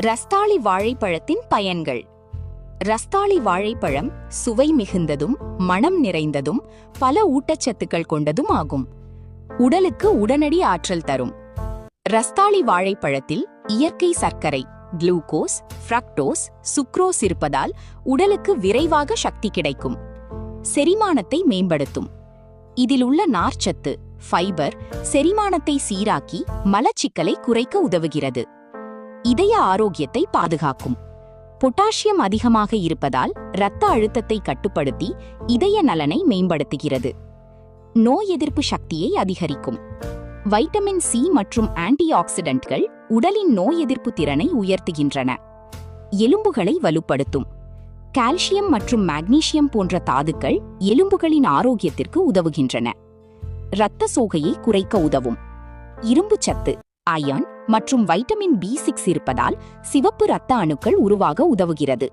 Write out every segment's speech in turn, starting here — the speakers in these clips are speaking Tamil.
ரஸ்தாளி வாழைப்பழத்தின் பயன்கள். ரஸ்தாளி வாழைப்பழம் சுவை மிகுந்ததும் மணம் நிறைந்ததும் பல ஊட்டச்சத்துக்கள் கொண்டதும் ஆகும். உடலுக்கு உடனடி ஆற்றல் தரும். ரஸ்தாளி வாழைப்பழத்தில் இயற்கை சர்க்கரை குளுக்கோஸ், ஃப்ரக்டோஸ், சுக்ரோஸ் இருப்பதால் உடலுக்கு விரைவாக சக்தி கிடைக்கும். செரிமானத்தை மேம்படுத்தும். இதில் உள்ள நார்ச்சத்து ஃபைபர் செரிமானத்தை சீராக்கி மலச்சிக்கலை குறைக்க உதவுகிறது. இதய ஆரோக்கியத்தை பாதுகாக்கும். பொட்டாசியம் அதிகமாக இருப்பதால் இரத்த அழுத்தத்தை கட்டுப்படுத்தி இதய நலனை மேம்படுத்துகிறது. நோய் எதிர்ப்பு சக்தியை அதிகரிக்கும். வைட்டமின் சி மற்றும் ஆன்டி ஆக்சிடென்ட்கள் உடலின் நோய் எதிர்ப்பு திறனை உயர்த்துகின்றன. எலும்புகளை வலுப்படுத்தும். கால்சியம் மற்றும் மாக்னீசியம் போன்ற தாதுக்கள் எலும்புகளின் ஆரோக்கியத்திற்கு உதவுகின்றன. இரத்த சோகையை குறைக்க உதவும். இரும்பு சத்து அயர்ன் மற்றும் வைட்டமின் B6 இருப்பதால் சிவப்பு இரத்த அணுக்கள் உருவாக உதவுகிறது.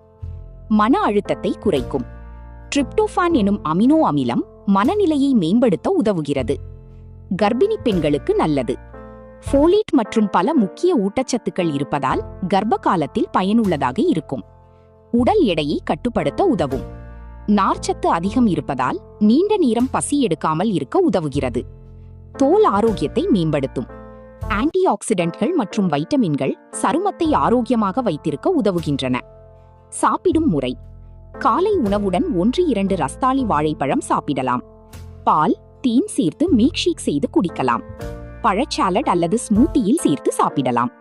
மன அழுத்தத்தை குறைக்கும். டிரிப்டோபான் எனும் அமினோ அமிலம் மனநிலையை மேம்படுத்த உதவுகிறது. கர்ப்பிணி பெண்களுக்கு நல்லது. ஃபோலேட் மற்றும் பல முக்கிய ஊட்டச்சத்துக்கள் இருப்பதால் கர்ப்ப காலத்தில் பயனுள்ளதாக இருக்கும். உடல் எடையை கட்டுப்படுத்த உதவும். நார்ச்சத்து அதிகம் இருப்பதால் நீண்ட நேரம் பசி எடுக்காமல் இருக்க உதவுகிறது. தோல் ஆரோக்கியத்தை மேம்படுத்தும். ஆன்டி ஆக்சிடென்ட்கள் மற்றும் வைட்டமின்கள் சருமத்தை ஆரோக்கியமாக வைத்திருக்க உதவுகின்றன. சாப்பிடும் முறை. காலை உணவுடன் 1-2 ரஸ்தாளி வாழைப்பழம் சாப்பிடலாம். பால், தேன் சேர்த்து மில்க் ஷேக் செய்து குடிக்கலாம். பழச்சாலட் அல்லது ஸ்மூத்தியில் சேர்த்து சாப்பிடலாம்.